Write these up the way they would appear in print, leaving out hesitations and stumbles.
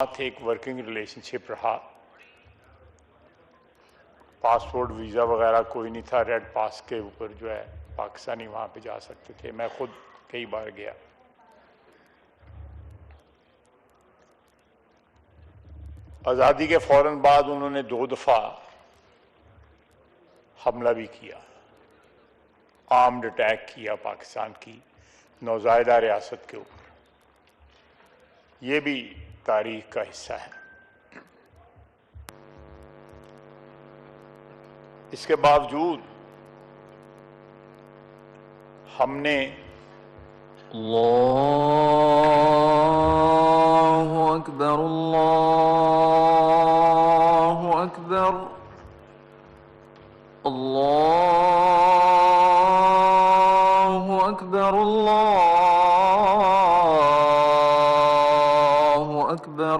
ساتھ ایک working relation شپ رہا. پاسپورٹ ویزا وغیرہ کوئی نہیں تھا. ریڈ پاس کے اوپر جو ہے پاکستانی وہاں پہ جا سکتے تھے. میں خود کئی بار گیا. آزادی کے فوراً بعد انہوں نے 2 دفعہ حملہ بھی کیا، آرمڈ اٹیک کیا پاکستان کی نوزائیدہ ریاست کے اوپر. یہ بھی تاریخ کا حصہ ہے. اس کے باوجود ہم نے اللہ اکبر اللہ اکبر اللہ اکبر اللہ اکبر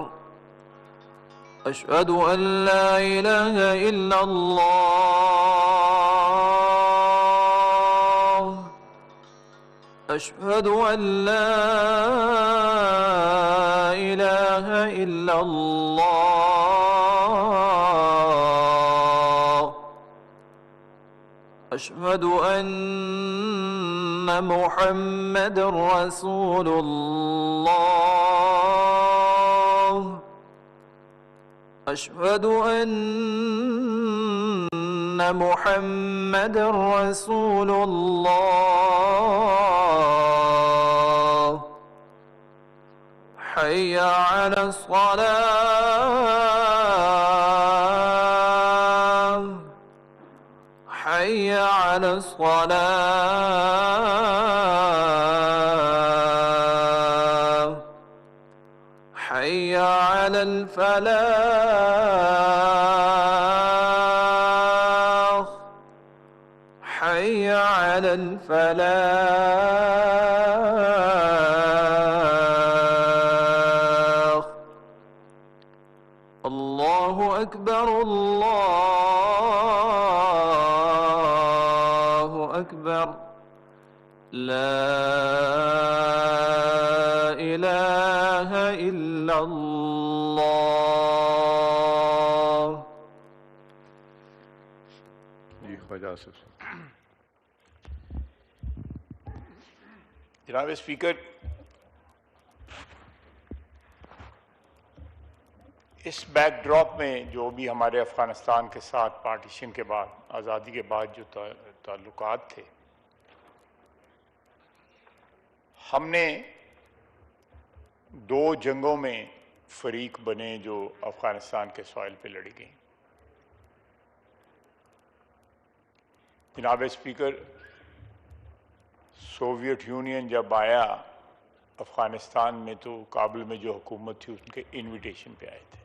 اشہد ان لا الہ الا اللہ اشہد ان لا الہ الا اللہ اشہد ان محمد رسول اللہ اشہد ان محمد رسول اللہ حی علی الصلاة حی علی الصلاة حی علی الفلاح حی علی الفلاح. اللہ اکبر اللہ اکبر لا الہ الا اللہ. جی خواجہ صاحب. جناب اسپیکر، اس بیک ڈراپ میں جو بھی ہمارے افغانستان کے ساتھ پارٹیشن کے بعد، آزادی کے بعد جو تعلقات تھے، ہم نے 2 جنگوں میں فریق بنے جو افغانستان کے سوائل پہ لڑی گئیں. جناب اسپیکر، سوویت یونین جب آیا افغانستان میں تو کابل میں جو حکومت تھی ان کے انویٹیشن پہ آئے تھے،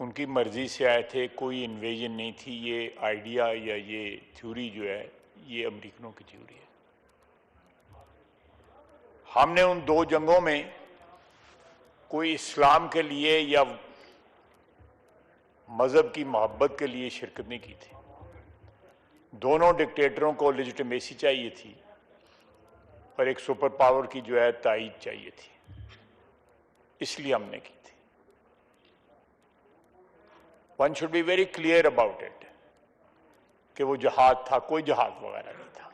ان کی مرضی سے آئے تھے. کوئی انویژن نہیں تھی. یہ آئیڈیا یا یہ تھیوری جو ہے یہ امریکنوں کی تھیوری ہے. ہم نے ان 2 جنگوں میں کوئی اسلام کے لیے یا مذہب کی محبت کے لیے شرکت نہیں کی تھی. دونوں ڈکٹیٹروں کو لیجیٹمیسی چاہیے تھی اور ایک سپر پاور کی جو ہے تائید چاہیے تھی. اس لیے ہم نے کی تھی. One should be very clear about it کہ وہ جہاد تھا، کوئی جہاد وغیرہ نہیں تھا.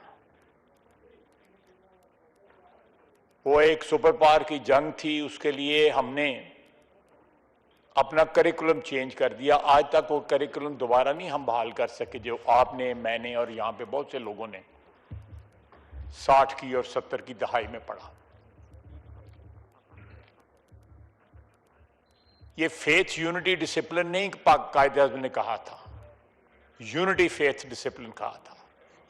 وہ ایک سپر پاور کی جنگ تھی. اس کے لیے ہم نے اپنا کریکولم چینج کر دیا. آج تک وہ کریکولم دوبارہ نہیں ہم بحال کر سکے جو آپ نے، میں نے اور یہاں پہ بہت سے لوگوں نے 60 کی اور 70 کی دہائی میں پڑھا. یہ فیتھ یونٹی ڈسپلن نہیں قائد اعظم نے کہا تھا، یونٹی فیتھ ڈسپلن کہا تھا.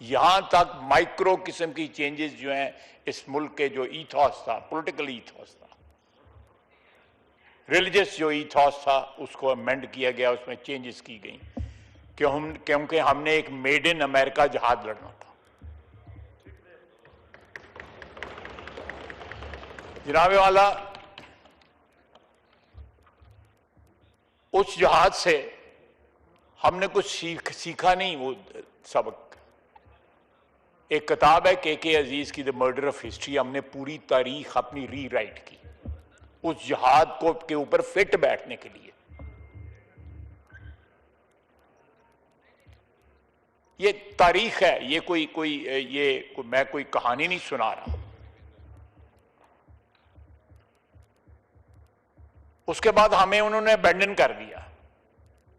یہاں تک مائکرو قسم کی چینجز جو ہیں اس ملک کے جو ایتھوس تھا، پولیٹیکل ایتھوس تھا، ریلیجس جو ایتھوس تھا، اس کو امینڈ کیا گیا، اس میں چینجز کی گئیں کیونکہ ہم نے ایک میڈ ان امریکہ جہاد لڑنا تھا. جناب والا، اس جہاد سے ہم نے کچھ سیکھا نہیں. وہ سبق ایک کتاب ہے کے عزیز کی دی مرڈر آف ہسٹری. ہم نے پوری تاریخ اپنی ری رائٹ کی. اس جہاد کو کے اوپر فٹ بیٹھنے کے لیے. یہ تاریخ ہے, یہ میں کوئی کہانی نہیں سنا رہا. اس کے بعد ہمیں انہوں نے ابینڈن کر دیا,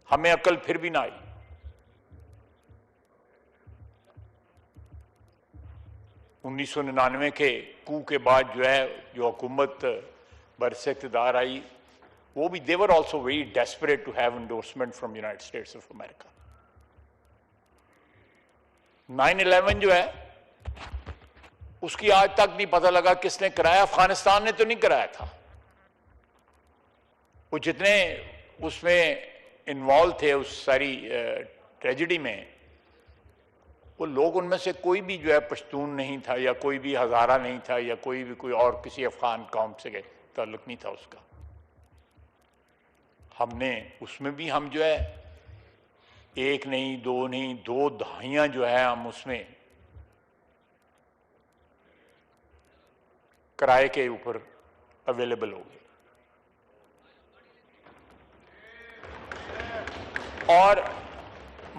ہمیں عقل پھر بھی نہ آئی. انیس سو 99 کے کو کے بعد جو حکومت برس اقتدار آئی, وہ بھی they were also very desperate to have endorsement from United States of America. 9/11 جو ہے اس کی آج تک نہیں پتہ لگا کس نے کرایا. افغانستان نے تو نہیں کرایا تھا. وہ جتنے اس میں انوالو تھے اس ساری ٹریجڈی میں, وہ لوگ ان میں سے کوئی بھی پشتون نہیں تھا, یا کوئی بھی ہزارہ نہیں تھا, یا کوئی بھی کوئی اور کسی افغان قوم سے تعلق نہیں تھا اس کا. ہم نے اس میں بھی ہم ایک نہیں, دو نہیں, 2 دہائیاں ہم اس میں کرائے کے اوپر اویلیبل ہو گئے. اور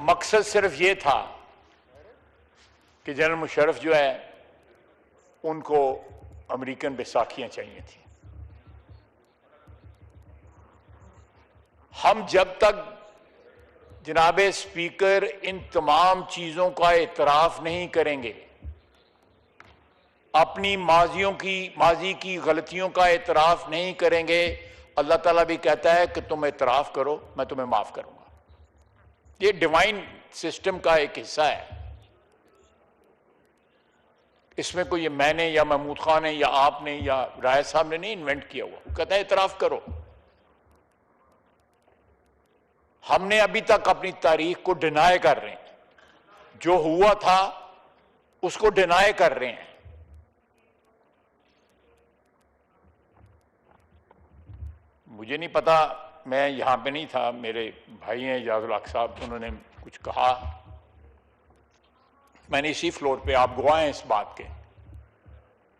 مقصد صرف یہ تھا کہ جنرل مشرف ان کو امریکن بیساکھیاں چاہیے تھیں. ہم جب تک جناب اسپیکر ان تمام چیزوں کا اعتراف نہیں کریں گے, اپنی ماضی کی غلطیوں کا اعتراف نہیں کریں گے, اللہ تعالیٰ بھی کہتا ہے کہ تم اعتراف کرو میں تمہیں معاف کروں گا. یہ ڈیوائن سسٹم کا ایک حصہ ہے. اس میں کوئی میں نے یا محمود خان نے یا آپ نے یا رائے صاحب نے نہیں انوینٹ کیا ہوا. وہ کہتا ہے اعتراف کرو. ہم نے ابھی تک اپنی تاریخ کو ڈینائی کر رہے ہیں, جو ہوا تھا اس کو ڈینائی کر رہے ہیں. مجھے نہیں پتا, میں یہاں پہ نہیں تھا, میرے بھائی ہیں اجاز الحق صاحب, انہوں نے کچھ کہا, میں نے اسی فلور پہ, آپ گواہ ہیں اس بات کے,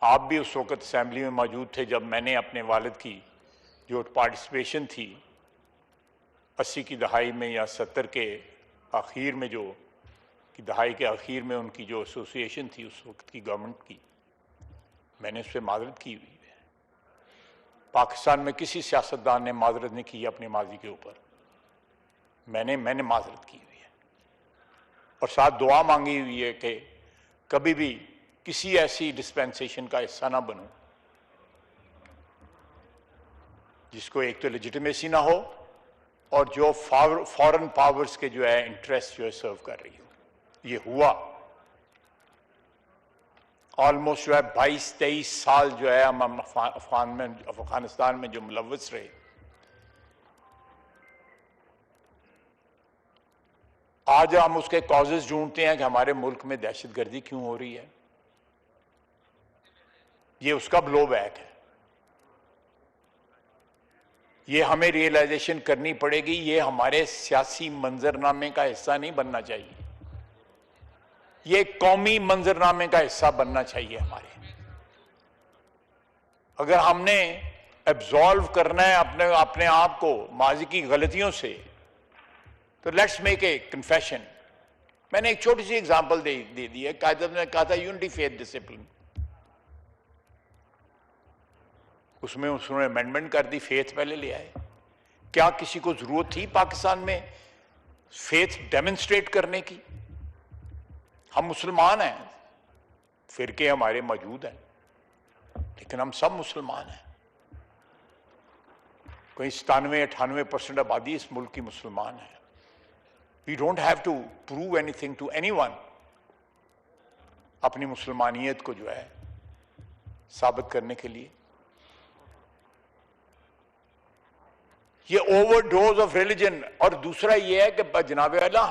آپ بھی اس وقت اسمبلی میں موجود تھے جب میں نے اپنے والد کی جو پارٹیسپیشن تھی 80 کی دہائی میں یا 70 کے آخر میں, دہائی کے آخر میں ان کی جو ایسوسیشن تھی اس وقت کی گورنمنٹ کی, میں نے اس پہ معذرت کی ہوئی ہے. پاکستان میں کسی سیاستدان نے معذرت نہیں کی اپنے ماضی کے اوپر. میں نے معذرت کی ہوئی ہے, اور ساتھ دعا مانگی ہوئی ہے کہ کبھی بھی کسی ایسی ڈسپینسیشن کا حصہ نہ بنوں جس کو ایک تو لیجیٹیمیسی نہ ہو, اور جو فارن پاورز کے انٹرسٹ سرو کر رہی ہو. یہ ہوا آلموسٹ 22-23 سال ہم افغانستان میں جو ملوث رہے. آج ہم اس کے کازز ڈھونڈتے ہیں کہ ہمارے ملک میں دہشت گردی کیوں ہو رہی ہے. یہ اس کا بلو بیک ہے. یہ ہمیں ریئلائزیشن کرنی پڑے گی, یہ ہمارے سیاسی منظرنامے کا حصہ نہیں بننا چاہیے, یہ قومی منظرنامے کا حصہ بننا چاہیے ہمارے. اگر ہم نے ایبزالو کرنا ہے اپنے آپ کو ماضی کی غلطیوں سے, تو لیٹس میک اے کنفیشن. میں نے ایک چھوٹی سی اگزامپل دے دی ہے. قائد نے کہا تھا یونٹی فیتھ ڈسپلن, اس میں انہوں نے امینڈمنٹ کر دی, فیتھ پہلے لے آئے. کیا کسی کو ضرورت تھی پاکستان میں فیتھ ڈیمنسٹریٹ کرنے کی؟ ہم مسلمان ہیں, فرقے ہمارے موجود ہیں, لیکن ہم سب مسلمان ہیں. کوئی 97-98% آبادی اس ملک کی مسلمان ہے. We don't have to prove anything to anyone. اپنی مسلمانیت کو ثابت کرنے کے لیے. یہ اوور ڈوز آف ریلیجن. اور دوسرا یہ ہے کہ جناب اعلیٰ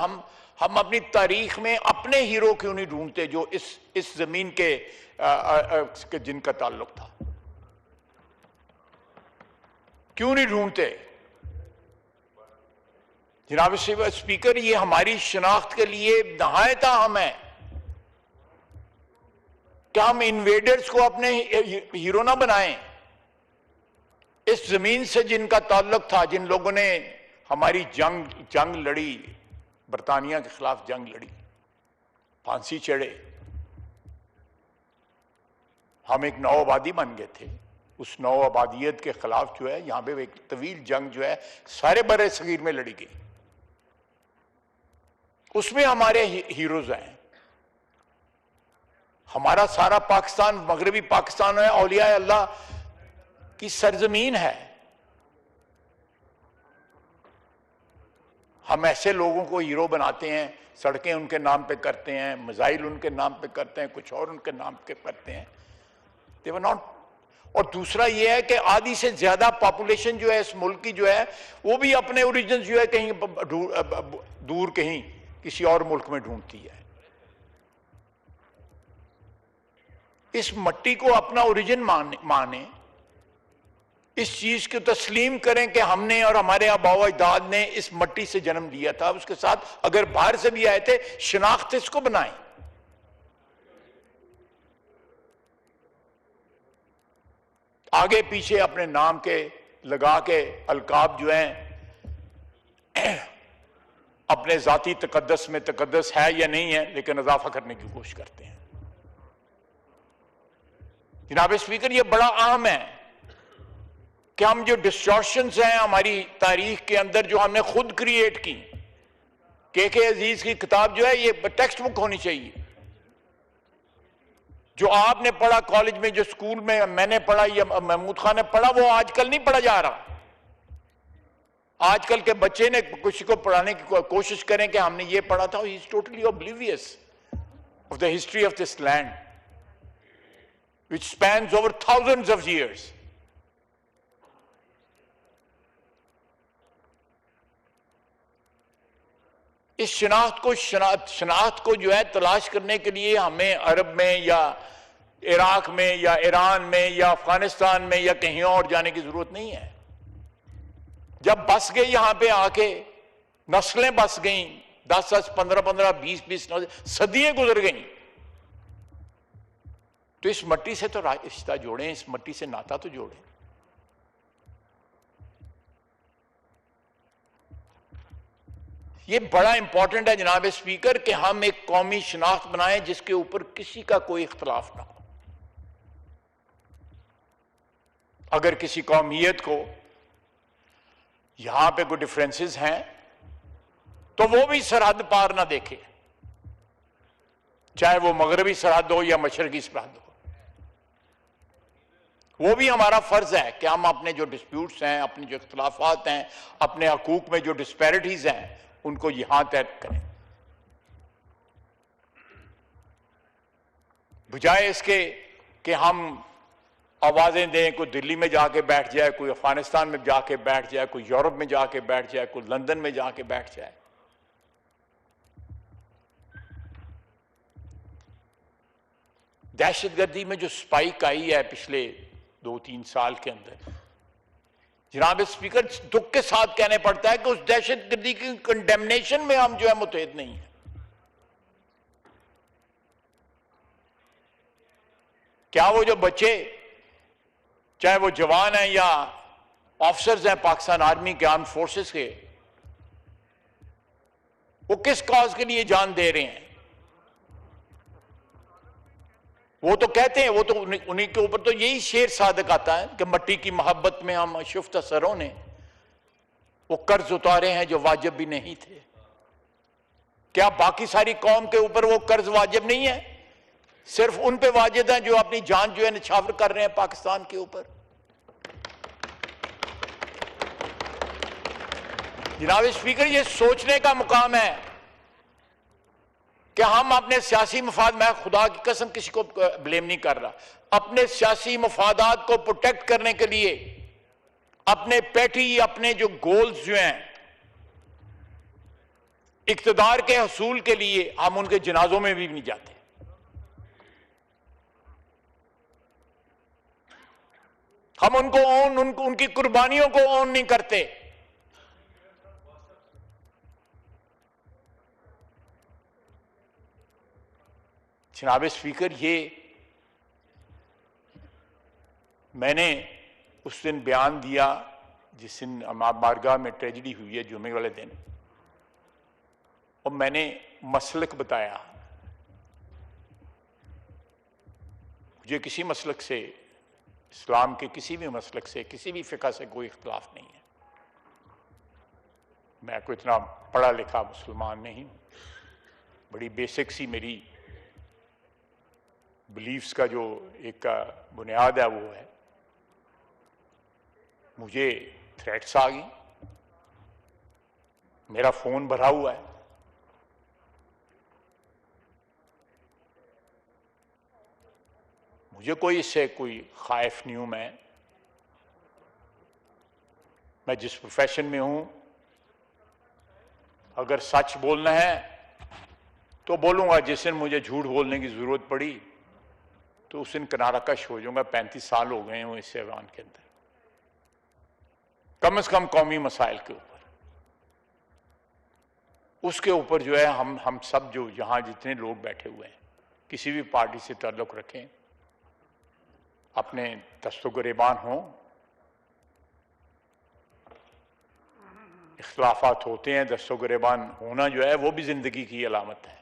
ہم اپنی تاریخ میں اپنے ہیرو کیوں نہیں ڈھونڈتے جو اس زمین کے جن کا تعلق تھا, کیوں نہیں ڈھونڈتے؟ جناب اسپیکر, یہ ہماری شناخت کے لیے نہایت اہم ہے کہ ہم انویڈرز کو اپنے ہیرو نہ بنائیں. اس زمین سے جن کا تعلق تھا، جن لوگوں نے ہماری جنگ لڑی، برطانیہ کے خلاف جنگ لڑی، پھانسی چڑھے، ہم ایک نو آبادی بن گئے تھے، اس نو آبادیت کے خلاف جو ہے یہاں پہ ایک طویل جنگ جو ہے سارے بر صغیر میں لڑی گئی، اس میں ہمارے ہیروز ہیں۔ ہمارا سارا پاکستان مغربی پاکستان ہے، اولیاء اللہ کی سرزمین ہے۔ ہم ایسے لوگوں کو ہیرو بناتے ہیں، سڑکیں ان کے نام پہ کرتے ہیں، میزائل ان کے نام پہ کرتے ہیں، کچھ اور ان کے نام پہ کرتے ہیں۔ They were not۔ اور دوسرا یہ ہے کہ آدھی سے زیادہ پاپولیشن جو ہے اس ملک کی جو ہے وہ بھی اپنے اوریجنز جو ہے کہیں دور کہیں کسی اور ملک میں ڈھونڈتی ہے۔ اس مٹی کو اپنا اوریجن مانیں، اس چیز کو تسلیم کریں کہ ہم نے اور ہمارے آباء و اجداد نے اس مٹی سے جنم لیا تھا، اس کے ساتھ اگر باہر سے بھی آئے تھے شناخت اس کو بنائیں۔ آگے پیچھے اپنے نام کے لگا کے القاب جو ہیں اپنے ذاتی تقدس میں تقدس ہے یا نہیں ہے لیکن اضافہ کرنے کی کوشش کرتے ہیں۔ جناب اسپیکر، یہ بڑا اہم ہے کہ ہم جو ڈسٹورشنز ہیں ہماری تاریخ کے اندر جو ہم نے خود کریٹ کی، کے عزیز کی کتاب جو ہے یہ ٹیکسٹ بک ہونی چاہیے۔ جو آپ نے پڑھا کالج میں، جو سکول میں میں نے پڑھا یا محمود خان نے پڑھا، وہ آج کل نہیں پڑھا جا رہا۔ آج کل کے بچے نے کسی کو پڑھانے کی کوشش کریں کہ ہم نے یہ پڑھا تھا، he is totally oblivious of the history of this land which spans over thousands of years۔ اس شناخت کو جو ہے تلاش کرنے کے لیے ہمیں عرب میں یا عراق میں یا ایران میں یا افغانستان میں یا کہیں اور جانے کی ضرورت نہیں ہے۔ جب بس گئے یہاں پہ آ کے، نسلیں بس گئیں، 10 15 20 صدیاں گزر گئیں، تو اس مٹی سے تو رشتہ جوڑیں، اس مٹی سے ناتا تو جوڑیں۔ یہ بڑا امپورٹنٹ ہے جناب اسپیکر کہ ہم ایک قومی شناخت بنائیں جس کے اوپر کسی کا کوئی اختلاف نہ ہو۔ اگر کسی قومیت کو یہاں پہ کوئی ڈیفرنسز ہیں تو وہ بھی سرحد پار نہ دیکھے، چاہے وہ مغربی سرحد ہو یا مشرقی سرحد ہو۔ وہ بھی ہمارا فرض ہے کہ ہم اپنے جو ڈسپیوٹس ہیں، اپنے جو اختلافات ہیں، اپنے حقوق میں جو ڈسپیرٹیز ہیں، ان کو یہاں طے کریں، بجائے اس کے کہ ہم آوازیں دیں، کوئی دلی میں جا کے بیٹھ جائے، کوئی افغانستان میں جا کے بیٹھ جائے، کوئی یورپ میں جا کے بیٹھ جائے، کوئی لندن میں جا کے بیٹھ جائے۔ دہشت گردی میں جو سپائک آئی ہے پچھلے 2-3 سال کے اندر، جناب اسپیکر دکھ کے ساتھ کہنے پڑتا ہے کہ اس دہشت گردی کی کنڈیمنیشن میں ہم جو ہے متحد نہیں ہیں۔ کیا وہ جو بچے، چاہے وہ جوان ہیں یا آفیسرز ہیں پاکستان آرمی کے، آرم فورسز کے، وہ کس کاز کے لیے جان دے رہے ہیں؟ وہ تو کہتے ہیں، وہ تو انہی کے اوپر تو یہی شعر صادق آتا ہے کہ مٹی کی محبت میں ہم شفتہ سروں نے وہ قرض اتارے ہیں جو واجب بھی نہیں تھے۔ کیا باقی ساری قوم کے اوپر وہ قرض واجب نہیں ہے؟ صرف ان پہ واجب ہیں جو اپنی جان جو ہے نچھاور کر رہے ہیں پاکستان کے اوپر۔ جناب اسپیکر، یہ سوچنے کا مقام ہے کہ ہم اپنے سیاسی مفاد، میں خدا کی قسم کسی کو بلیم نہیں کر رہا، اپنے سیاسی مفادات کو پروٹیکٹ کرنے کے لیے، اپنے پیٹی، اپنے جو گولز جو ہیں اقتدار کے حصول کے لیے، ہم ان کے جنازوں میں بھی نہیں جاتے۔ ہم ان کو ان کی قربانیوں کو اون نہیں کرتے۔ جناب اسپیکر، یہ میں نے اس دن بیان دیا جس دن امام بارگاہ میں ٹریجڈی ہوئی ہے جمعے والے دن، اور میں نے مسلک بتایا. مجھے کسی مسلک سے، اسلام کے کسی بھی مسلک سے، کسی بھی فقہ سے کوئی اختلاف نہیں ہے. میں کوئی اتنا پڑھا لکھا مسلمان نہیں ہوں. بڑی بیسک سی میری بلیفز کا جو ایک بنیاد ہے وہ ہے. مجھے تھریٹس آ گئی، میرا فون بھرا ہوا ہے. مجھے کوئی اس سے کوئی خائف نہیں ہوں. میں جس پروفیشن میں ہوں، اگر سچ بولنا ہے تو بولوں گا. جس دن مجھے جھوٹ بولنے کی ضرورت پڑی تو اس دن کنارہ کش ہو جاؤں گا. 35 سال ہو گئے ہوں اس ایوان کے اندر، کم از کم قومی مسائل کے اوپر. اس کے اوپر جو ہے ہم سب جو یہاں جتنے لوگ بیٹھے ہوئے ہیں، کسی بھی پارٹی سے تعلق رکھیں، اپنے دست و گریبان ہوں. اختلافات ہوتے ہیں، دست و گریبان ہونا جو ہے وہ بھی زندگی کی علامت ہے.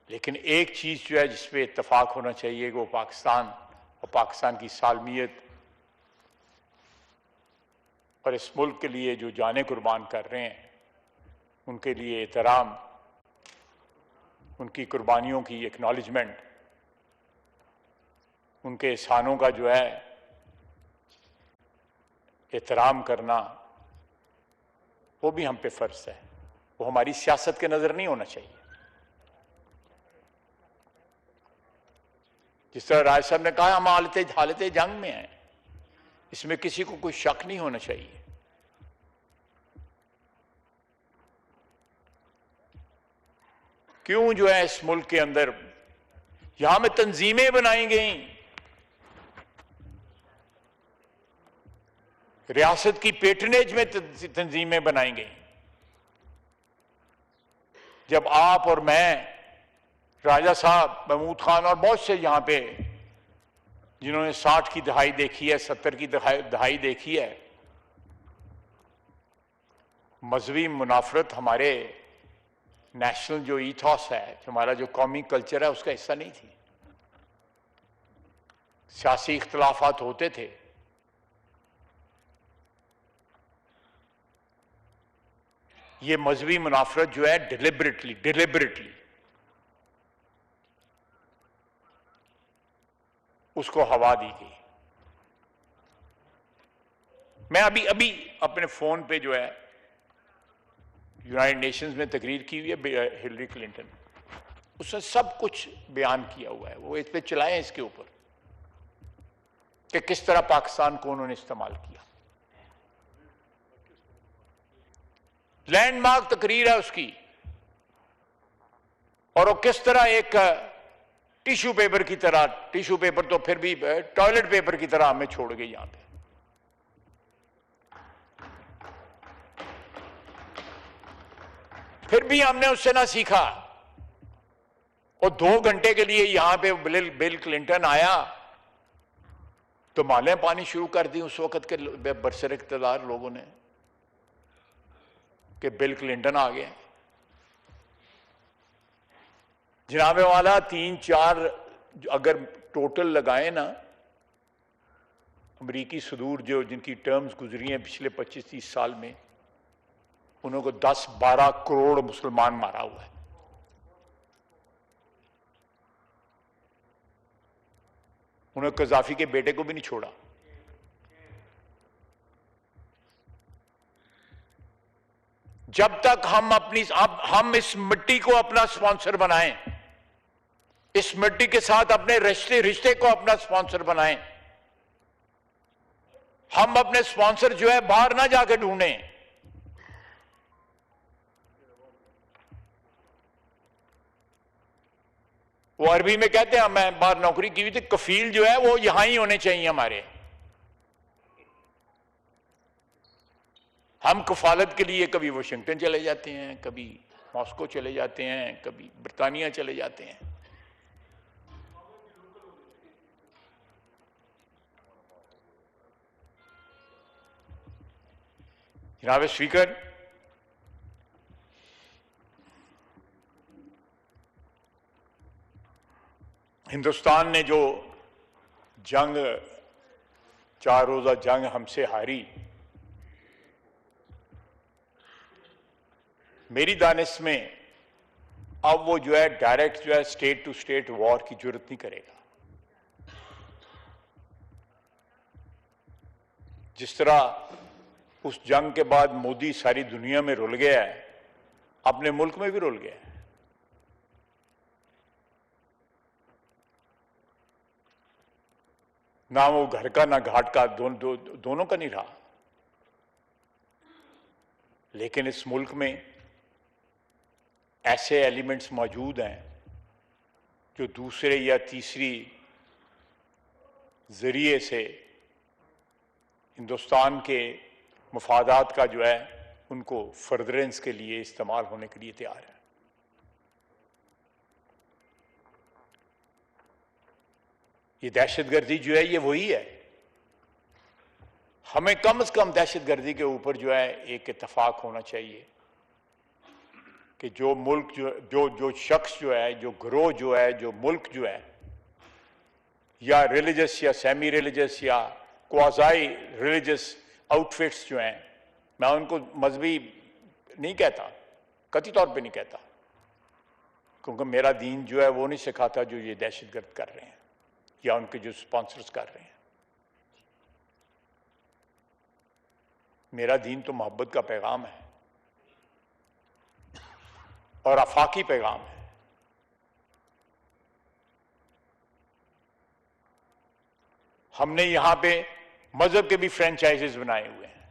لیکن ایک چیز جو ہے جس پہ اتفاق ہونا چاہیے کہ وہ پاکستان اور پاکستان کی سالمیت اور اس ملک کے لیے جو جانیں قربان کر رہے ہیں ان کے لیے احترام، ان کی قربانیوں کی ایکنالجمنٹ، ان کے احسانوں کا جو ہے احترام کرنا، وہ بھی ہم پہ فرض ہے. وہ ہماری سیاست کے نظر نہیں ہونا چاہیے. جس طرح راج صاحب نے کہا، ہم حالت جنگ میں ہیں، اس میں کسی کو کوئی شک نہیں ہونا چاہیے. کیوں جو ہے اس ملک کے اندر یہاں میں تنظیمیں بنائی گئیں، ریاست کی پیٹرنیج میں تنظیمیں بنائی گئیں. جب آپ اور میں، راجہ صاحب، محمود خان اور بہت سے یہاں پہ جنہوں نے 60 کی دہائی دیکھی ہے، 70 کی دہائی دیکھی ہے، مذہبی منافرت ہمارے نیشنل جو ایتھوس ہے، ہمارا جو قومی کلچر ہے، اس کا حصہ نہیں تھی. سیاسی اختلافات ہوتے تھے، یہ مذہبی منافرت جو ہے ڈیلیبریٹلی اس کو ہوا دی گئی. میں ابھی اپنے فون پہ جو ہے یونائٹڈ نیشنز میں تقریر کی ہوئی ہے ہلری کلنٹن، اس نے سب کچھ بیان کیا ہوا ہے. وہ اس پہ چلائیں اس کے اوپر کہ کس طرح پاکستان کو انہوں نے استعمال کیا. لینڈ مارک تقریر ہے اس کی، اور وہ کس طرح ایک ٹیشو پیپر کی طرح، ٹیشو پیپر تو پھر بھی ٹوائلٹ پیپر کی طرح ہمیں چھوڑ گئی یہاں پہ. پھر بھی ہم نے اس سے نہ سیکھا. اور 2 گھنٹے کے لیے یہاں پہ بل کلنٹن آیا تو مالیں پانی شروع کر دی اس وقت کے برسر اقتدار لوگوں نے کہ بل کلنٹن آ گئے. جناب والا 3-4 اگر ٹوٹل لگائیں نا، امریکی صدور جو جن کی ٹرمز گزری ہیں پچھلے 25-30 سال میں، انہوں کو 10-12 کروڑ مسلمان مارا ہوا ہے. انہوں نے قذافی کے بیٹے کو بھی نہیں چھوڑا. جب تک ہم اس مٹی کو اپنا سپانسر بنائیں، اس مٹی کے ساتھ اپنے رشتے کو اپنا سپانسر بنائیں، ہم اپنے سپانسر جو ہے باہر نہ جا کے ڈھونڈیں. وہ عربی میں کہتے ہیں، میں باہر نوکری کی ہوئی تھی، کفیل جو ہے وہ یہاں ہی ہونے چاہیے ہمارے. ہم کفالت کے لیے کبھی واشنگٹن چلے جاتے ہیں، کبھی ماسکو چلے جاتے ہیں، کبھی برطانیہ چلے جاتے ہیں. جناب اسپیکر، ہندوستان نے جو جنگ، 4 روزہ جنگ ہم سے ہاری، میری دانش میں اب وہ جو ہے ڈائریکٹ جو ہے اسٹیٹ ٹو اسٹیٹ وار کی جرت نہیں کرے گا۔ جس طرح اس جنگ کے بعد مودی ساری دنیا میں رل گیا ہے، اپنے ملک میں بھی رل گیا ہے۔ نہ وہ گھر کا نہ گھاٹ کا، دونوں کا نہیں رہا۔ لیکن اس ملک میں ایسے ایلیمنٹس موجود ہیں جو دوسرے یا تیسری ذریعے سے ہندوستان کے مفادات کا جو ہے ان کو فردرنس کے لیے استعمال ہونے کے لیے تیار ہے۔ یہ دہشت گردی جو ہے یہ وہی ہے۔ ہمیں کم از کم دہشت گردی کے اوپر جو ہے ایک اتفاق ہونا چاہیے کہ جو ملک جو شخص جو ہے، جو گروہ جو ہے، جو ملک جو ہے، یا ریلیجس یا سیمی ریلیجس یا کوازائی ریلیجس آؤٹ فٹس جو ہیں، میں ان کو مذہبی نہیں کہتا، قطعی طور پہ نہیں کہتا، کیونکہ میرا دین جو ہے وہ نہیں سکھاتا جو یہ دہشت گرد کر رہے ہیں یا ان کے جو سپانسرز کر رہے ہیں۔ میرا دین تو محبت کا پیغام ہے اور آفاقی پیغام ہے۔ ہم نے یہاں پہ مذہب کے بھی فرینچائزز بنائے ہوئے ہیں۔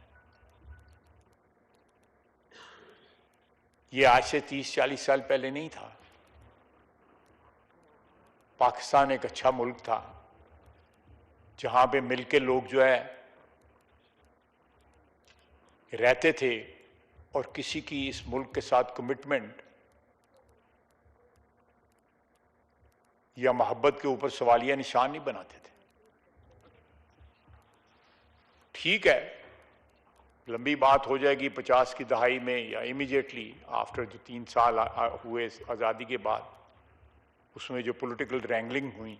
یہ آج سے 30-40 سال پہلے نہیں تھا۔ پاکستان ایک اچھا ملک تھا جہاں پہ مل کے لوگ جو ہے رہتے تھے اور کسی کی اس ملک کے ساتھ کمٹمنٹ یا محبت کے اوپر سوالیہ نشان نہیں بناتے تھے۔ ٹھیک ہے، لمبی بات ہو جائے گی 50 کی دہائی میں یا امیڈیٹلی آفٹر جو 3 سال ہوئے آزادی کے بعد، اس میں جو پولیٹیکل رینگلنگ ہوئی،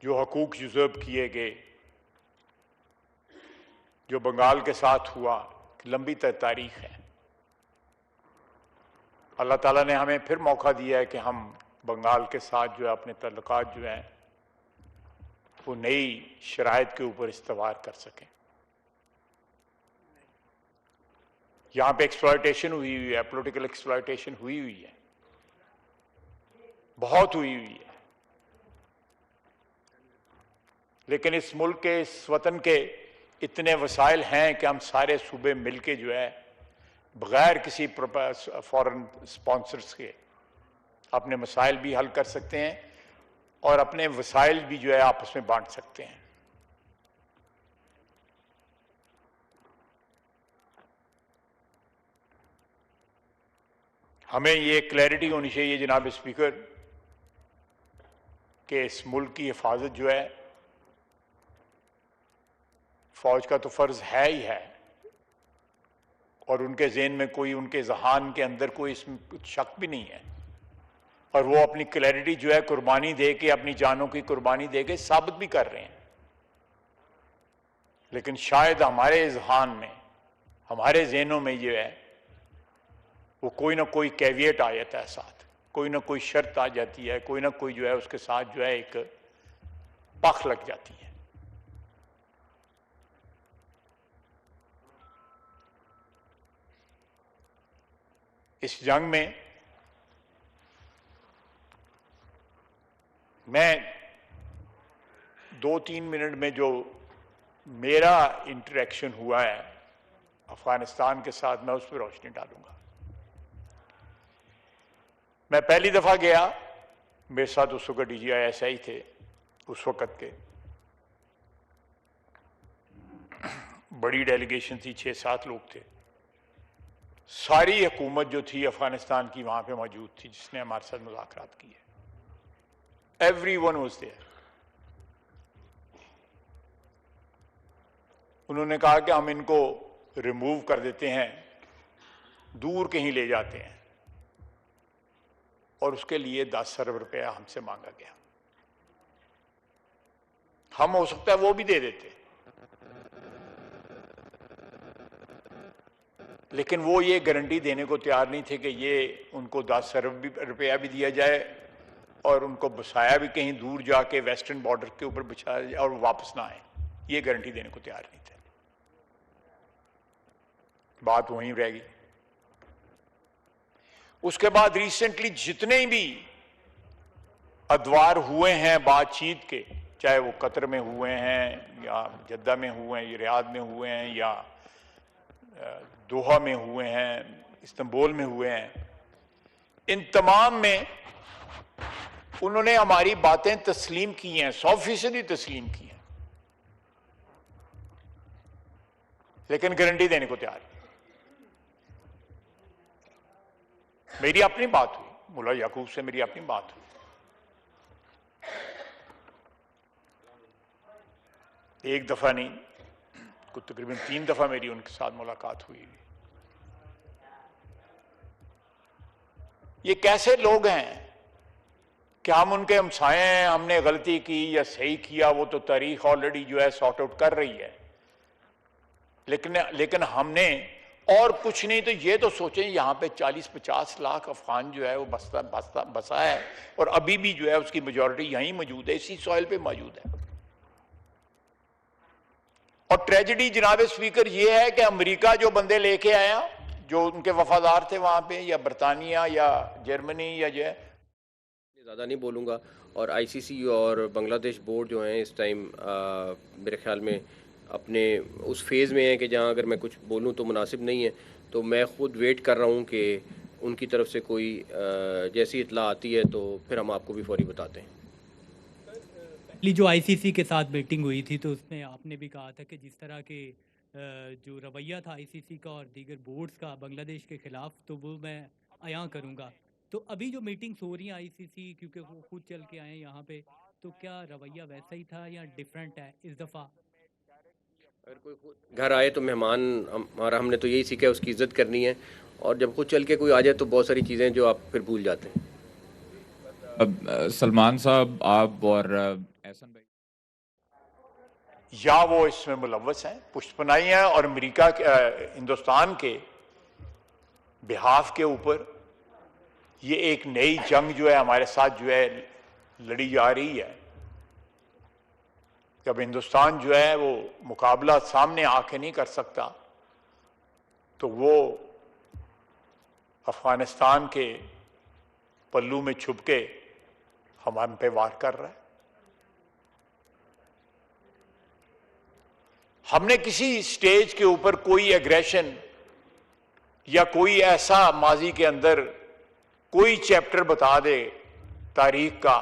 جو حقوق یوزرب کیے گئے، جو بنگال کے ساتھ ہوا، لمبی تاریخ ہے۔ اللہ تعالیٰ نے ہمیں پھر موقع دیا ہے کہ ہم بنگال کے ساتھ جو ہے اپنے تعلقات جو ہیں وہ نئی شرائط کے اوپر استوار کر سکیں۔ یہاں پہ ایکسپلائٹیشن ہوئی ہے، پولیٹیکل ایکسپلائٹیشن ہوئی ہے، بہت ہوئی ہے، لیکن اس ملک کے، اس وطن کے اتنے وسائل ہیں کہ ہم سارے صوبے مل کے جو ہے بغیر کسی فورن سپانسرز کے اپنے مسائل بھی حل کر سکتے ہیں اور اپنے وسائل بھی جو ہے آپس میں بانٹ سکتے ہیں۔ ہمیں یہ کلیئرٹی ہونی چاہیے جناب اسپیکر کہ اس ملک کی حفاظت جو ہے فوج کا تو فرض ہے ہی ہے، اور ان کے ذہن میں کوئی، ان کے ذہان کے اندر کوئی اس میں کچھ شک بھی نہیں ہے، اور وہ اپنی کلیئرٹی جو ہے قربانی دے کے، اپنی جانوں کی قربانی دے کے ثابت بھی کر رہے ہیں۔ لیکن شاید ہمارے ذہان میں، ہمارے ذہنوں میں جو ہے وہ کوئی نہ کوئی کیویٹ آ جاتا ہے، ساتھ کوئی نہ کوئی شرط آ جاتی ہے، کوئی نہ کوئی جو ہے اس کے ساتھ جو ہے ایک پخ لگ جاتی ہے۔ اس جنگ میں میں 2-3 منٹ میں جو میرا انٹریکشن ہوا ہے افغانستان کے ساتھ، میں اس پہ روشنی ڈالوں گا۔ میں پہلی دفعہ گیا، میرے ساتھ اس وقت DGI تھے اس وقت کے، بڑی ڈیلیگیشن تھی، 6-7 لوگ تھے، ساری حکومت جو تھی افغانستان کی وہاں پہ موجود تھی جس نے ہمارے ساتھ مذاکرات کیے۔ Everyone was there۔ انہوں نے کہا کہ ہم ان کو ریموو کر دیتے ہیں، دور کہیں لے جاتے ہیں، اور اس کے لیے 10 ارب روپیہ ہم سے مانگا گیا۔ ہم ہو سکتا ہے وہ بھی دے دیتے، لیکن وہ یہ گارنٹی دینے کو تیار نہیں تھے کہ یہ ان کو 10 ارب روپیہ بھی دیا جائے اور ان کو بسایا بھی کہیں دور جا کے ویسٹرن بارڈر کے اوپر بچھایا جائے اور واپس نہ آئیں، یہ گارنٹی دینے کو تیار نہیں تھے۔ بات وہیں رہ گئی۔ اس کے بعد ریسنٹلی جتنے بھی ادوار ہوئے ہیں بات چیت کے، چاہے وہ قطر میں ہوئے ہیں یا جدہ میں ہوئے ہیں یا ریاض میں ہوئے ہیں یا دوحہ میں ہوئے ہیں، استنبول میں ہوئے ہیں، ان تمام میں انہوں نے ہماری باتیں تسلیم کی ہیں، 100% تسلیم کی ہیں، لیکن گارنٹی دینے کو تیار نہیں۔ میری اپنی بات ہوئی، ملا یعقوب سے میری اپنی بات ہوئی، ایک دفعہ نہیں، تقریباً 3 دفعہ میری ان کے ساتھ ملاقات ہوئی۔ یہ کیسے لوگ ہیں کہ ہم ان کے ہمسائے ہیں، ہم نے غلطی کی یا صحیح کیا وہ تو تاریخ آلریڈی جو ہے سارٹ آؤٹ کر رہی ہے، لیکن ہم نے اور کچھ نہیں تو یہ تو سوچیں یہاں پہ 40-50 لاکھ افغان جو ہے وہ بسا ہے، اور ابھی بھی جو ہے اس کی میجورٹی یہیں موجود ہے، اسی سوائل پہ موجود ہے۔ اور ٹریجڈی جناب اسپیکر یہ ہے کہ امریکہ جو بندے لے کے آیا، جو ان کے وفادار تھے وہاں پہ، یا برطانیہ یا جرمنی یا جو ہے، زیادہ نہیں بولوں گا، اور آئی سی سی اور بنگلہ دیش بورڈ جو ہیں اس ٹائم میرے خیال میں اپنے اس فیز میں ہیں کہ جہاں اگر میں کچھ بولوں تو مناسب نہیں ہے، تو میں خود ویٹ کر رہا ہوں کہ ان کی طرف سے کوئی جیسی اطلاع آتی ہے تو پھر ہم آپ کو بھی فوری بتاتے ہیں۔ پہلی جو آئی سی سی کے ساتھ میٹنگ ہوئی تھی تو اس میں آپ نے بھی کہا تھا کہ جس طرح کے جو رویہ تھا آئی سی سی کا اور دیگر بورڈز کا بنگلہ دیش کے خلاف تو وہ میں عیاں کروں گا۔ تو ابھی جو میٹنگز ہو رہی ہیں آئی سی سی، کیونکہ وہ خود چل کے آئے ہیں یہاں پہ، تو کیا رویہ ویسا ہی تھا یا ڈیفرنٹ ہے اس دفعہ؟ اگر کوئی خود گھر آئے تو مہمان ہمارا، ہم نے تو یہی سیکھا ہے اس کی عزت کرنی ہے، اور جب خود چل کے کوئی آ جائے تو بہت ساری چیزیں جو آپ پھر بھول جاتے ہیں۔ سلمان صاحب، آپ اور احسن بھائی یا وہ اس میں ملوث ہیں، پشت پناہی ہیں، اور امریکہ ہندوستان کے بحاف کے اوپر یہ ایک نئی جنگ جو ہے ہمارے ساتھ جو ہے لڑی جا رہی ہے۔ جب ہندوستان جو ہے وہ مقابلہ سامنے آ کے نہیں کر سکتا تو وہ افغانستان کے پلو میں چھپ کے ہم پہ وار کر رہا ہے۔ ہم نے کسی سٹیج کے اوپر کوئی ایگریشن یا کوئی ایسا ماضی کے اندر کوئی چیپٹر بتا دے تاریخ کا،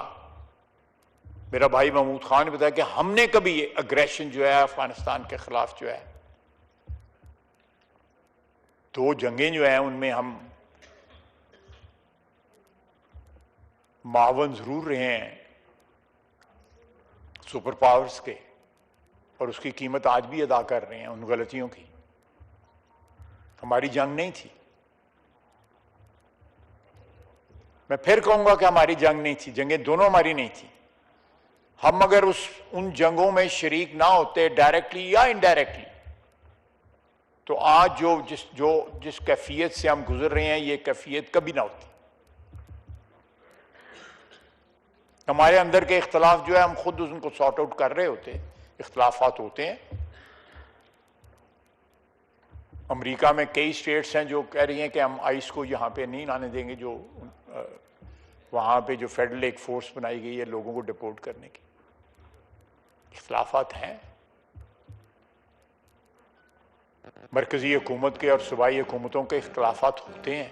میرا بھائی محمود خان نے بتایا کہ ہم نے کبھی اگریشن جو ہے افغانستان کے خلاف جو ہے، 2 جنگیں جو ہیں ان میں ہم معاون ضرور رہے ہیں سپر پاورز کے، اور اس کی قیمت آج بھی ادا کر رہے ہیں ان غلطیوں کی۔ ہماری جنگ نہیں تھی، میں پھر کہوں گا کہ ہماری جنگ نہیں تھی، جنگیں دونوں ہماری نہیں تھی۔ ہم اگر ان جنگوں میں شریک نہ ہوتے ڈائریکٹلی یا انڈائریکٹلی تو آج جس کیفیت سے ہم گزر رہے ہیں یہ کیفیت کبھی نہ ہوتی۔ ہمارے اندر کے اختلاف جو ہے ہم خود ان کو سارٹ آؤٹ کر رہے ہوتے، اختلافات ہوتے ہیں۔ امریکہ میں کئی اسٹیٹس ہیں جو کہہ رہی ہیں کہ ہم آئس کو یہاں پہ نہیں لانے دیں گے، جو وہاں پہ جو فیڈرل ایک فورس بنائی گئی ہے لوگوں کو ڈپورٹ کرنے کی۔ اختلافات ہیں، مرکزی حکومت کے اور صوبائی حکومتوں کے اختلافات ہوتے ہیں،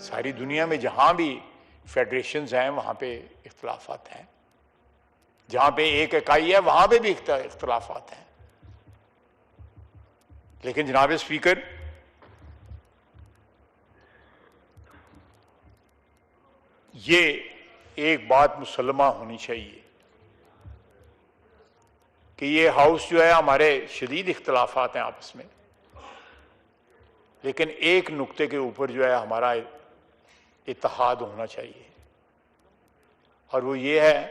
ساری دنیا میں جہاں بھی فیڈریشنز ہیں وہاں پہ اختلافات ہیں، جہاں پہ ایک اکائی ہے وہاں پہ بھی اختلافات ہیں۔ لیکن جناب اسپیکر، یہ ایک بات مسلمہ ہونی چاہیے کہ یہ ہاؤس جو ہے ہمارے شدید اختلافات ہیں آپس میں، لیکن ایک نقطے کے اوپر جو ہے ہمارا اتحاد ہونا چاہیے، اور وہ یہ ہے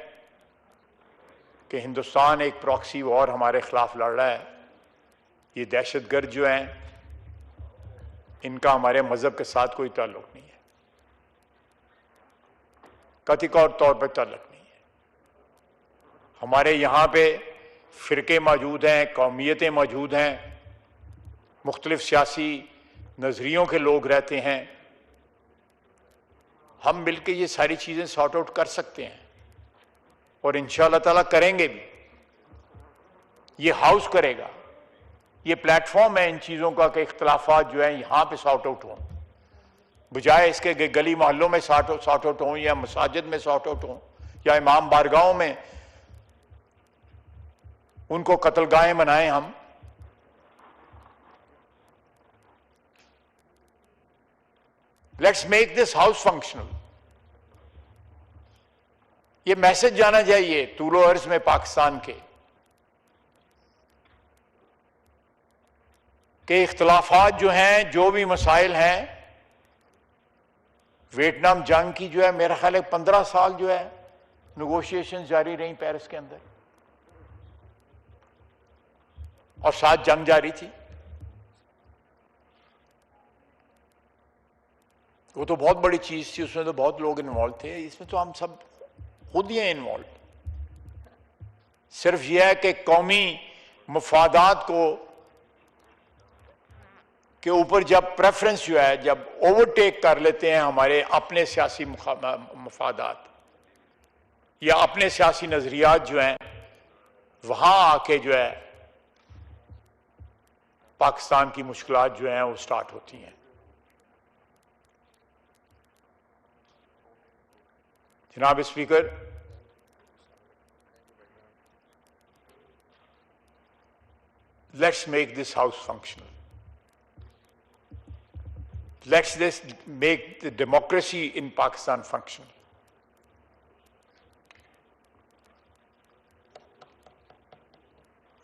کہ ہندوستان ایک پراکسی وار ہمارے خلاف لڑ رہا ہے. یہ دہشت گرد جو ہیں ان کا ہمارے مذہب کے ساتھ کوئی تعلق نہیں ہے، قطعی طور پہ تعلق نہیں ہے. ہمارے یہاں پہ فرقے موجود ہیں، قومیتیں موجود ہیں، مختلف سیاسی نظریوں کے لوگ رہتے ہیں. ہم مل کے یہ ساری چیزیں سارٹ آؤٹ کر سکتے ہیں، اور انشاءاللہ تعالیٰ کریں گے بھی. یہ ہاؤس کرے گا، یہ پلیٹ فارم ہے ان چیزوں کا کہ اختلافات جو ہیں یہاں پہ سارٹ آؤٹ ہوں، بجائے اس کے گلی محلوں میں سارٹ آؤٹ ہوں، یا مساجد میں سارٹ آؤٹ ہوں، یا امام بارگاہوں میں ان کو قتل گاہیں بنائیں ہم. Let's make this house functional. یہ میسج جانا چاہیے طول و عرض میں پاکستان کے کہ اختلافات جو ہیں، جو بھی مسائل ہیں، ویتنام جنگ کی جو ہے میرا خیال ہے 15 سال جو ہے نیگوشیشن جاری رہیں پیرس کے اندر، اور ساتھ جنگ جاری تھی. وہ تو بہت بڑی چیز تھی، اس میں تو بہت لوگ انوالو تھے. اس میں تو ہم سب خود ہی ہیں انوالو. صرف یہ ہے کہ قومی مفادات کو کے اوپر جب پریفرنس جو ہے، جب اوورٹیک کر لیتے ہیں ہمارے اپنے سیاسی مفادات یا اپنے سیاسی نظریات جو ہیں، وہاں آ کے جو ہے پاکستان کی مشکلات جو ہیں وہ سٹارٹ ہوتی ہیں. جناب speaker, let's make this house functional. Let's make the democracy in Pakistan functional.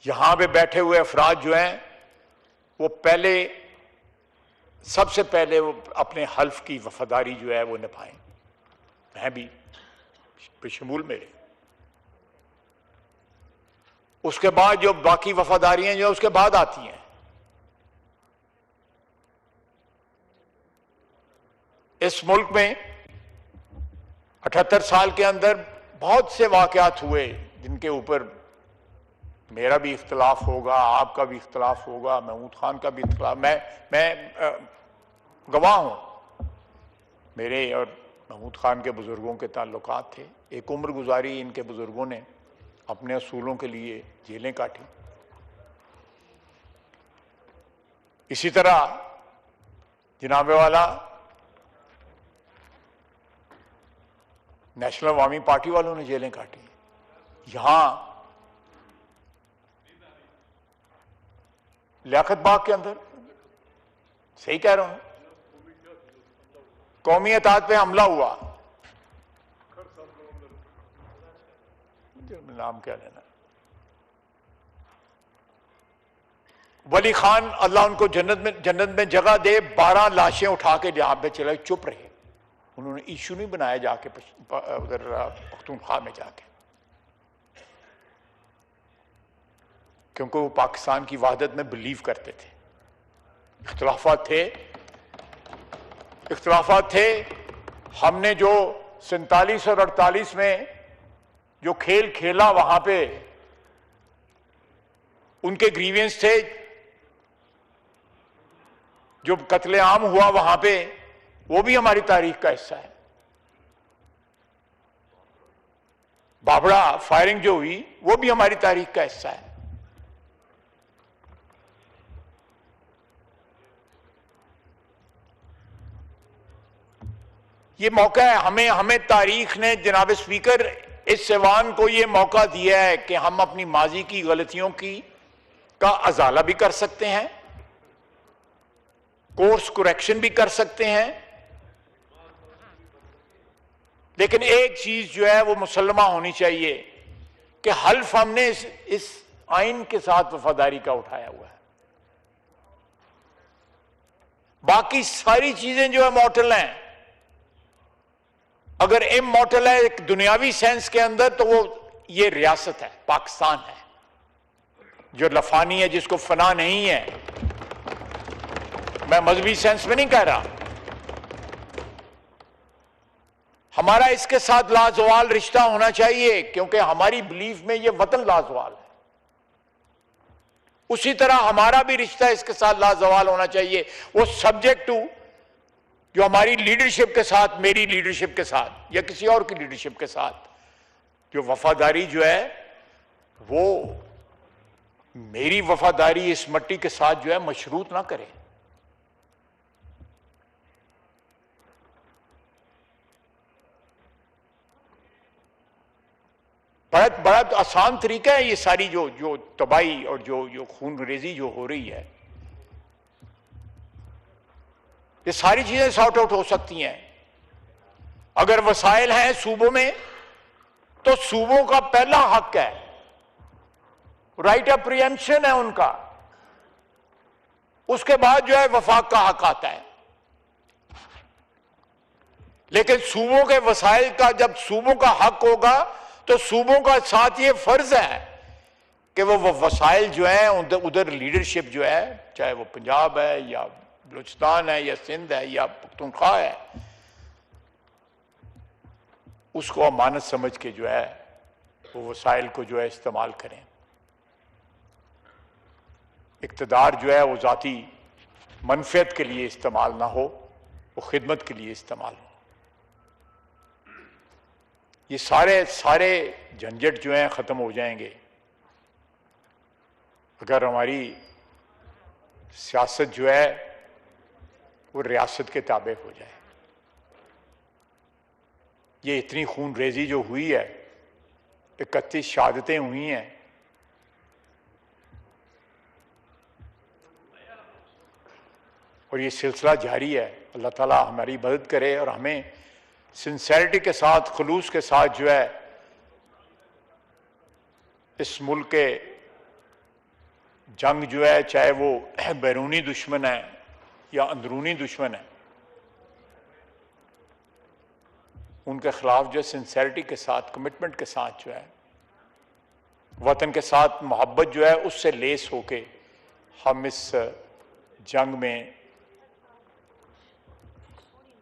یہاں پہ بیٹھے ہوئے افراد جو ہیں وہ سب سے پہلے وہ اپنے حلف کی وفاداری جو ہے وہ نبھائیں، میں بھی بشمول میرے. اس کے بعد جو باقی وفاداریاں جو اس کے بعد آتی ہیں. اس ملک میں 78 سال کے اندر بہت سے واقعات ہوئے جن کے اوپر میرا بھی اختلاف ہوگا، آپ کا بھی اختلاف ہوگا، محمود خان کا بھی اختلاف. میں گواہ ہوں. میرے اور محمود خان کے بزرگوں کے تعلقات تھے. ایک عمر گزاری ان کے بزرگوں نے اپنے اصولوں کے لیے جیلیں کاٹی. اسی طرح جناب والا نیشنل عوامی پارٹی والوں نے جیلیں کاٹی. یہاں لیاقت باغ کے اندر صحیح کہہ رہا ہوں، قومی اتحاد پہ حملہ ہوا. نام کیا لینا، ولی خان اللہ ان کو جنت میں جگہ دے، 12 لاشیں اٹھا کے جہاں پہ چلے، چپ رہے. انہوں نے ایشو نہیں بنایا جا کے ادھر پختونخوا میں جا کے، کیونکہ وہ پاکستان کی وحدت میں بلیو کرتے تھے. اختلافات تھے. ہم نے جو 47 اور 48 میں جو کھیل کھیلا وہاں پہ ان کے گریوینس تھے. جو قتل عام ہوا وہاں پہ وہ بھی ہماری تاریخ کا حصہ ہے. بابڑا فائرنگ جو ہوئی وہ بھی ہماری تاریخ کا حصہ ہے. یہ موقع ہے ہمیں تاریخ نے جناب اسپیکر اس ایوان کو یہ موقع دیا ہے کہ ہم اپنی ماضی کی غلطیوں کا ازالہ بھی کر سکتے ہیں، کورس کریکشن بھی کر سکتے ہیں. لیکن ایک چیز جو ہے وہ مسلمہ ہونی چاہیے کہ حلف ہم نے اس آئین کے ساتھ وفاداری کا اٹھایا ہوا ہے. باقی ساری چیزیں جو ہے مورٹل ہیں. اگر امورٹل ہے ایک دنیاوی سینس کے اندر تو وہ یہ ریاست ہے، پاکستان ہے جو لفانی ہے، جس کو فنا نہیں ہے. میں مذہبی سینس میں نہیں کہہ رہا. ہمارا اس کے ساتھ لازوال رشتہ ہونا چاہیے کیونکہ ہماری بلیف میں یہ وطن لازوال ہے. اسی طرح ہمارا بھی رشتہ اس کے ساتھ لازوال ہونا چاہیے. وہ سبجیکٹ ٹو جو ہماری لیڈرشپ کے ساتھ، میری لیڈرشپ کے ساتھ یا کسی اور کی لیڈرشپ کے ساتھ جو وفاداری جو ہے، وہ میری وفاداری اس مٹی کے ساتھ جو ہے مشروط نہ کرے. بڑا آسان طریقہ ہے یہ ساری جو تباہی اور جو خون ریزی جو ہو رہی ہے، یہ ساری چیزیں سارٹ آؤٹ ہو سکتی ہیں. اگر وسائل ہیں صوبوں میں تو صوبوں کا پہلا حق ہے، رائٹ آف پریمپشن ہے ان کا. اس کے بعد جو ہے وفاق کا حق آتا ہے. لیکن صوبوں کے وسائل کا جب صوبوں کا حق ہوگا تو صوبوں کا ساتھ یہ فرض ہے کہ وہ وسائل جو ہیں ادھر لیڈرشپ جو ہے، چاہے وہ پنجاب ہے یا بلوچستان ہے یا سندھ ہے یا پختونخوا ہے، اس کو امانت سمجھ کے جو ہے وہ وسائل کو جو ہے استعمال کریں. اقتدار جو ہے وہ ذاتی منفعت کے لیے استعمال نہ ہو، وہ خدمت کے لیے استعمال ہو. یہ سارے جھنجٹ جو ہیں ختم ہو جائیں گے اگر ہماری سیاست جو ہے وہ ریاست کے تابع ہو جائے. یہ اتنی خون ریزی جو ہوئی ہے، 31 شہادتیں ہوئی ہیں، اور یہ سلسلہ جاری ہے. اللہ تعالیٰ ہماری مدد کرے اور ہمیں سنسیرٹی کے ساتھ، خلوص کے ساتھ جو ہے اس ملک کے جنگ جو ہے، چاہے وہ بیرونی دشمن ہے یا اندرونی دشمن ہے، ان کے خلاف جو ہے سنسیرٹی کے ساتھ، کمٹمنٹ کے ساتھ جو ہے، وطن کے ساتھ محبت جو ہے اس سے لیس ہو کے ہم اس جنگ میں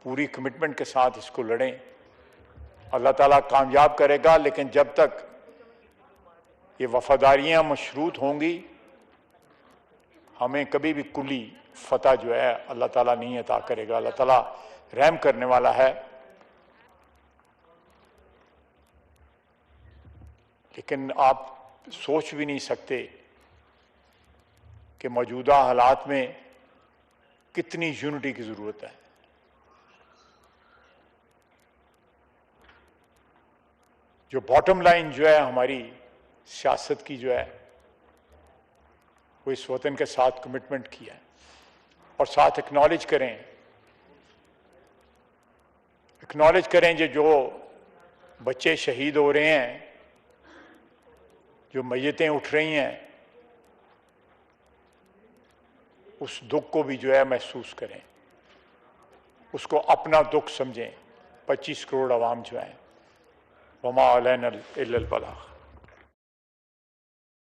پوری کمٹمنٹ کے ساتھ اس کو لڑیں. اللہ تعالیٰ کامیاب کرے گا. لیکن جب تک یہ وفاداریاں مشروط ہوں گی، ہمیں کبھی بھی کلی فتح جو ہے اللہ تعالیٰ نہیں عطا کرے گا. اللہ تعالیٰ رحم کرنے والا ہے. لیکن آپ سوچ بھی نہیں سکتے کہ موجودہ حالات میں کتنی یونٹی کی ضرورت ہے. جو باٹم لائن جو ہے ہماری سیاست کی جو ہے وہ اس وطن کے ساتھ کمٹمنٹ کیا ہے، اور ساتھ اکنالج کریں جو بچے شہید ہو رہے ہیں، جو میتیں اٹھ رہی ہیں، اس دکھ کو بھی جو ہے محسوس کریں، اس کو اپنا دکھ سمجھیں. 25 کروڑ عوام جو ہیں، وما علینا الا البلاغ.